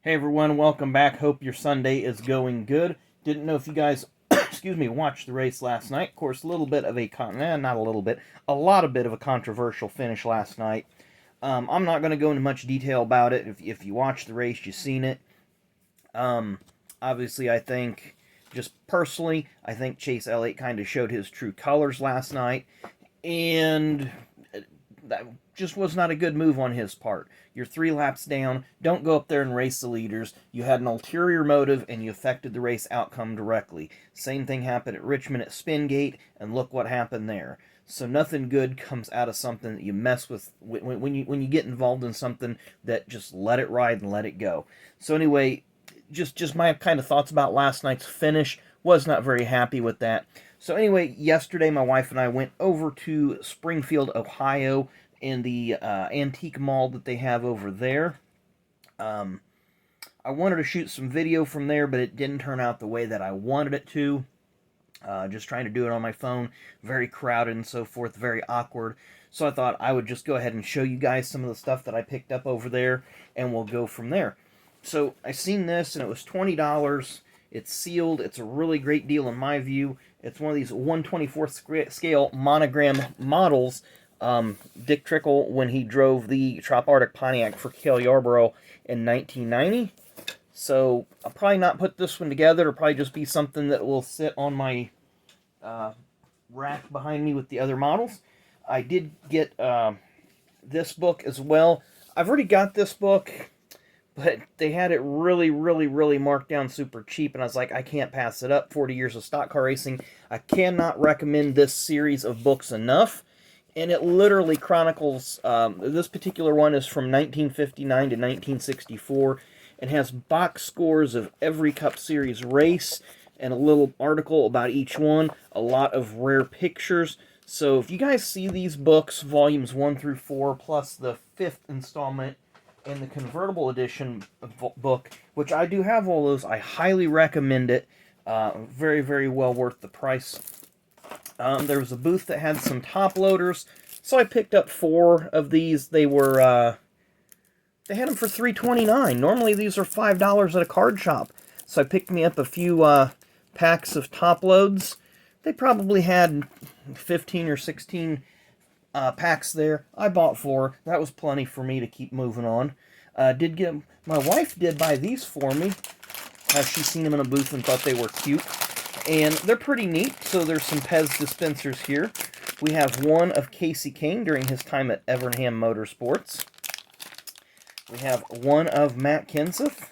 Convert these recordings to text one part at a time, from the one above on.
Hey everyone, welcome back. Hope your Sunday is going good. Didn't know if you guys, excuse me, watched the race last night. Of course, a little bit of not a little bit, a lot of bit of a controversial finish last night. I'm not going to go into much detail about it. If you watched the race, you've seen it. Um, Obviously, I think, just personally, I think Chase Elliott kind of showed his true colors last night, and that just was not a good move on his part. You're 3 laps down. Don't go up there and race the leaders. You had an ulterior motive and you affected the race outcome directly. Same thing happened at Richmond at Spingate, and look what happened there. So nothing good comes out of something that you mess with when you get involved in something. That just let it ride and let it go. So anyway, just my kind of thoughts about last night's finish. Was not very happy with that. So anyway, yesterday my wife and I went over to Springfield, Ohio, in the antique mall that they have over there. Um, I wanted to shoot some video from there, but it didn't turn out the way that I wanted it to. Just trying to do it on my phone, very crowded and so forth, very awkward. So I thought I would just go ahead and show you guys some of the stuff that I picked up over there, and we'll go from there. So I seen this, and it was $20. It's sealed. It's a really great deal in my view. It's one of these 1/24th scale monogram models. Dick Trickle, when he drove the Trop Arctic Pontiac for Cale Yarborough in 1990. So I'll probably not put this one together. It'll probably just be something that will sit on my rack behind me with the other models. I did get this book as well. I've already got this book, but they had it really marked down super cheap, and I was like, I can't pass it up. 40 years of stock car racing. I cannot recommend this series of books enough. And it literally chronicles, this particular one is from 1959 to 1964, and has box scores of every Cup Series race, and a little article about each one, a lot of rare pictures. So if you guys see these books, volumes 1 through 4, plus the 5th installment, and the convertible edition book, which I do have all those, I highly recommend it. Very well worth the price. There was a booth that had some top loaders, so I picked up 4 of these. They were, they had them for $3.29. Normally these are $5 at a card shop. So I picked me up a few packs of top loads. They probably had 15 or 16 packs there. I bought 4. That was plenty for me to keep moving on. My wife did buy these for me. She's seen them in a booth and thought they were cute. And they're pretty neat. So there's some Pez dispensers here. We have one of Casey Kane during his time at Evernham Motorsports. We have one of Matt Kenseth.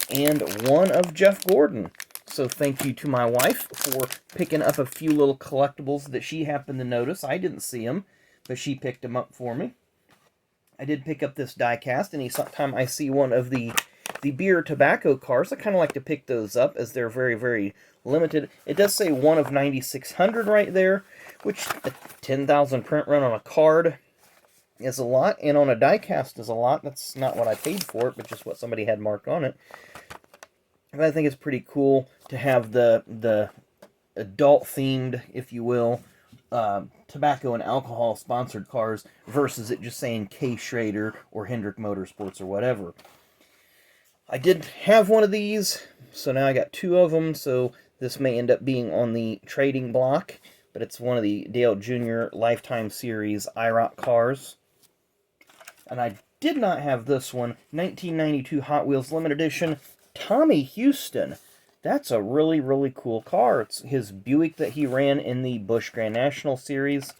And one of Jeff Gordon. So thank you to my wife for picking up a few little collectibles that she happened to notice. I didn't see them, but she picked them up for me. I did pick up this diecast. Anytime I see one of the beer tobacco cars, I kind of like to pick those up as they're very limited. It does say one of 9,600 right there, which a 10,000 print run on a card is a lot, and on a diecast is a lot. That's not what I paid for it, but just what somebody had marked on it. But I think it's pretty cool to have the adult-themed, if you will, tobacco and alcohol sponsored cars versus it just saying K. Schrader or Hendrick Motorsports or whatever. I did have one of these, so now I got 2 of them, so this may end up being on the trading block, but it's one of the Dale Jr. Lifetime Series IROC cars. And I did not have this one, 1992 Hot Wheels Limited Edition, Tommy Houston. That's a really cool car. It's his Buick that he ran in the Busch Grand National Series.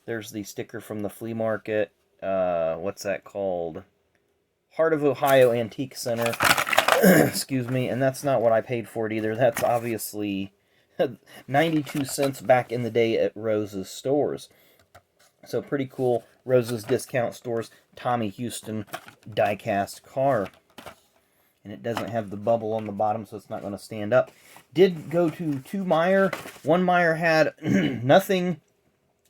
There's the sticker from the flea market. What's that called? Heart of Ohio Antique Center. Excuse me. And that's not what I paid for it either. That's obviously 92 cents back in the day at Rose's stores. So pretty cool. Rose's Discount Stores Tommy Houston diecast car. And it doesn't have the bubble on the bottom, so it's not going to stand up. Did go to 2 Meijer. One Meijer had nothing.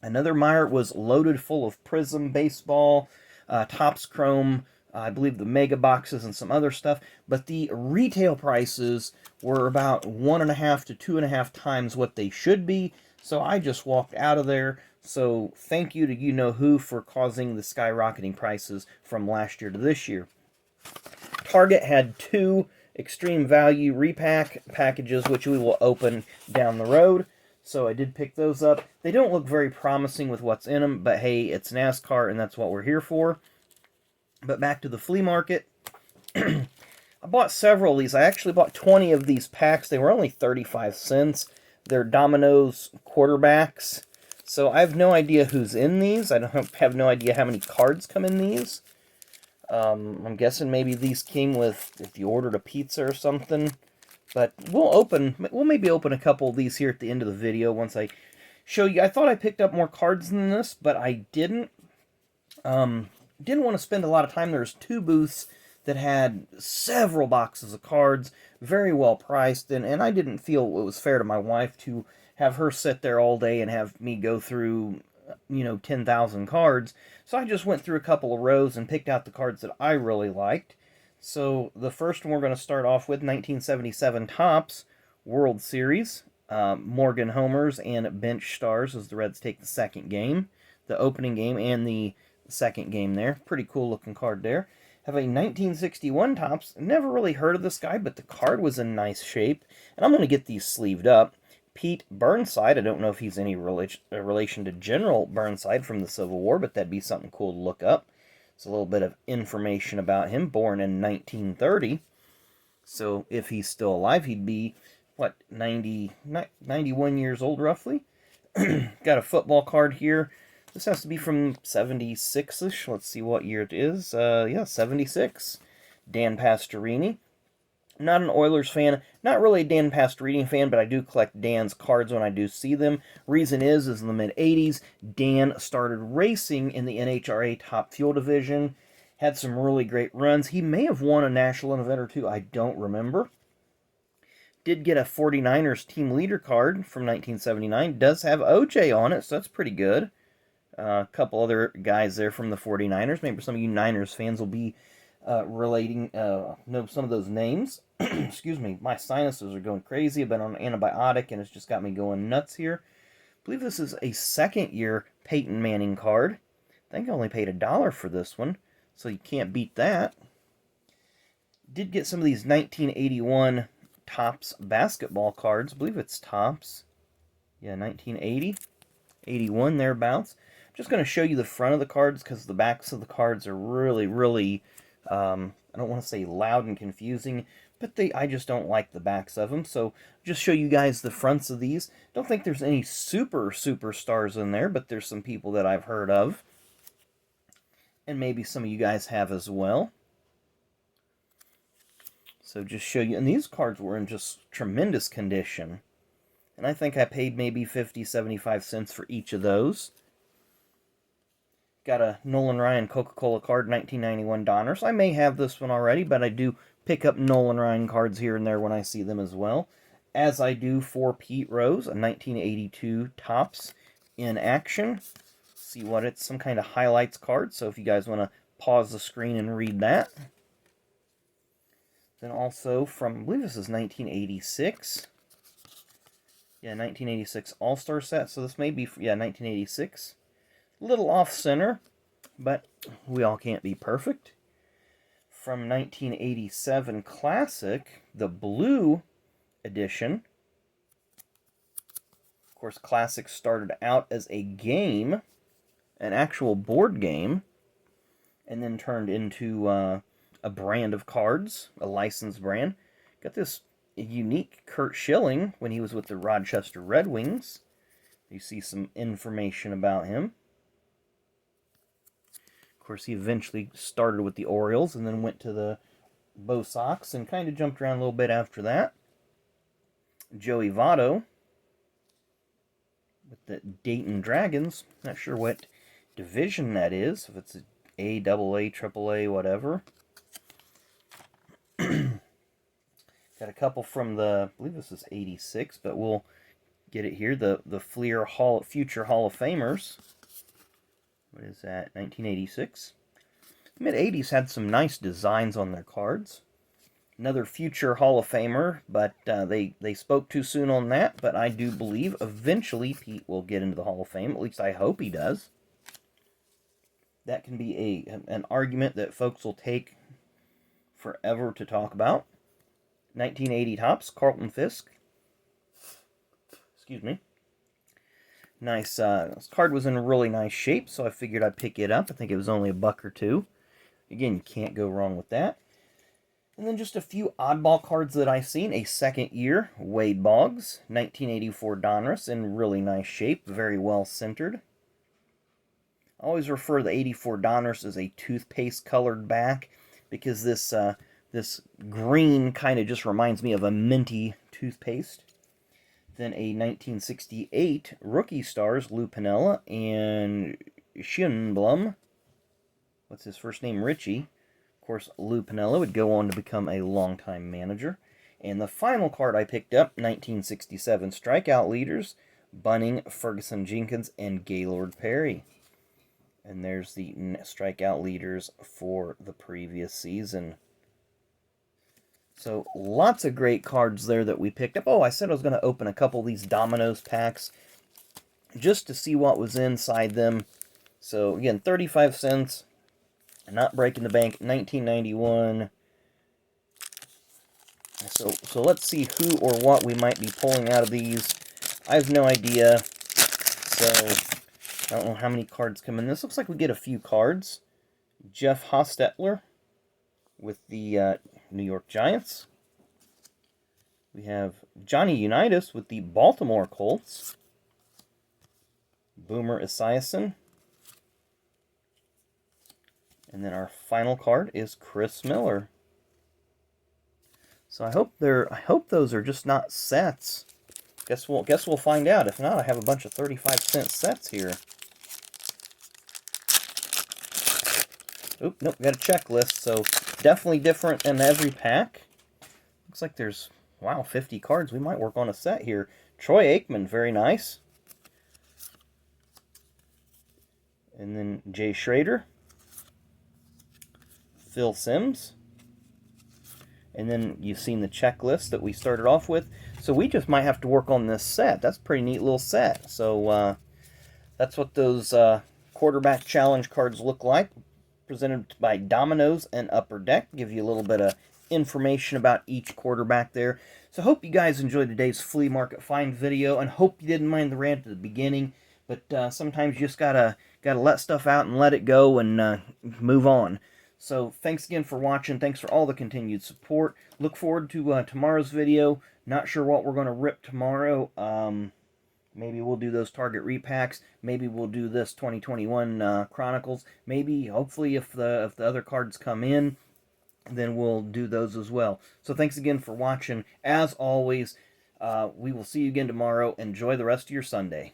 Another Meijer was loaded full of Prism baseball, Topps Chrome, I believe the Mega Boxes and some other stuff. But the retail prices were about 1.5 to 2.5 times what they should be. So I just walked out of there. So thank you to you-know-who for causing the skyrocketing prices from last year to this year. Target had 2 extreme value repack packages, which we will open down the road. So I did pick those up. They don't look very promising with what's in them, but hey, it's NASCAR and that's what we're here for. But back to the flea market. I bought several of these. I actually bought 20 of these packs. They were only 35 cents. They're Domino's quarterbacks. So I have no idea who's in these. I don't have no idea how many cards come in these. I'm guessing maybe these came with if you ordered a pizza or something. But we'll maybe open a couple of these here at the end of the video once I show you. I thought I picked up more cards than this, but I didn't. Didn't want to spend a lot of time. There's 2 booths that had several boxes of cards, very well priced, and I didn't feel it was fair to my wife to have her sit there all day and have me go through, 10,000 cards. So I just went through a couple of rows and picked out the cards that I really liked. So the first one we're going to start off with, 1977 Topps World Series. Morgan homers and bench stars as the Reds take the second game, the opening game and the second game there. Pretty cool looking card there. Have a 1961 Topps. Never really heard of this guy, but the card was in nice shape. And I'm going to get these sleeved up. Pete Burnside. I don't know if he's any relation to General Burnside from the Civil War, but that'd be something cool to look up. It's a little bit of information about him. Born in 1930. So if he's still alive, he'd be, 91 years old roughly. Got a football card here. This has to be from 76-ish. Let's see what year it is. 76. Dan Pastorini. Not an Oilers fan. Not really a Dan Pastorini fan, but I do collect Dan's cards when I do see them. Reason is in the mid-'80s, Dan started racing in the NHRA Top Fuel Division. Had some really great runs. He may have won a national event or two. I don't remember. Did get a 49ers team leader card from 1979. Does have OJ on it, so that's pretty good. A couple other guys there from the 49ers. Maybe some of you Niners fans will be know some of those names. Excuse me, my sinuses are going crazy. I've been on an antibiotic and it's just got me going nuts here. I believe this is a second-year Peyton Manning card. I think I only paid $1 for this one, so you can't beat that. Did get some of these 1981 Topps basketball cards. I believe it's Topps. Yeah, 1980. 81, thereabouts. Just going to show you the front of the cards because the backs of the cards are really, really, I don't want to say loud and confusing, but I just don't like the backs of them. So just show you guys the fronts of these. Don't think there's any superstars in there, but there's some people that I've heard of. And maybe some of you guys have as well. So just show you, and these cards were in just tremendous condition. And I think I paid maybe 50, 75 cents for each of those. Got a Nolan Ryan Coca-Cola card, 1991 Donners. I may have this one already, but I do pick up Nolan Ryan cards here and there when I see them as well. As I do for Pete Rose, a 1982 Topps in action. See what it's, some kind of highlights card, so if you guys want to pause the screen and read that. Then also from, I believe this is 1986. Yeah, 1986 All-Star set, so this may be, 1986. A little off-center, but we all can't be perfect. From 1987 Classic, the blue edition. Of course, Classic started out as a game, an actual board game, and then turned into a brand of cards, a licensed brand. Got this unique Curt Schilling when he was with the Rochester Red Wings. You see some information about him. Of course, he eventually started with the Orioles and then went to the Bo Sox and kind of jumped around a little bit after that. Joey Votto with the Dayton Dragons. Not sure what division that is, if it's A, AA, AAA, whatever. Got a couple from the, I believe this is 86, but we'll get it here. The Fleer Future Hall of Famers. What is that? 1986. Mid-80s had some nice designs on their cards. Another future Hall of Famer, but they spoke too soon on that. But I do believe eventually Pete will get into the Hall of Fame. At least I hope he does. That can be an argument that folks will take forever to talk about. 1980 Topps, Carlton Fisk. Excuse me. Nice. This card was in really nice shape, so I figured I'd pick it up. I think it was only a buck or two. Again, you can't go wrong with that. And then just a few oddball cards that I've seen. A second year, Wade Boggs. 1984 Donruss in really nice shape. Very well centered. I always refer to the 84 Donruss as a toothpaste colored back because this green kind of just reminds me of a minty toothpaste. Then a 1968 Rookie Stars, Lou Piniella and Schönblum. What's his first name? Richie. Of course, Lou Piniella would go on to become a longtime manager. And the final card I picked up, 1967 Strikeout Leaders, Bunning, Ferguson Jenkins, and Gaylord Perry. And there's the strikeout leaders for the previous season. So lots of great cards there that we picked up. Oh, I said I was going to open a couple of these Domino's packs just to see what was inside them. So again, 35 cents. Not breaking the bank. 1991. So let's see who or what we might be pulling out of these. I have no idea. So I don't know how many cards come in. This looks like we get a few cards. Jeff Hostetler with the New York Giants. We have Johnny Unitas with the Baltimore Colts. Boomer Esiason. And then our final card is Chris Miller. So I hope those are just not sets. Guess we'll find out. If not, I have a bunch of 35-cent sets here. Oop, nope, got a checklist, so definitely different in every pack. Looks like there's, wow, 50 cards. We might work on a set here. Troy Aikman, very nice. And then Jay Schrader. Phil Simms. And then you've seen the checklist that we started off with. So we just might have to work on this set. That's a pretty neat little set. So that's what those quarterback challenge cards look like. Presented by Domino's and Upper Deck. Give you a little bit of information about each quarterback there. So hope you guys enjoyed today's flea market find video, and hope you didn't mind the rant at the beginning. But sometimes you just gotta let stuff out and let it go and move on. So thanks again for watching. Thanks for all the continued support. Look forward to tomorrow's video. Not sure what we're going to rip tomorrow. Maybe we'll do those Target repacks. Maybe we'll do this 2021 Chronicles. Maybe, hopefully, if the other cards come in, then we'll do those as well. So thanks again for watching. As always, we will see you again tomorrow. Enjoy the rest of your Sunday.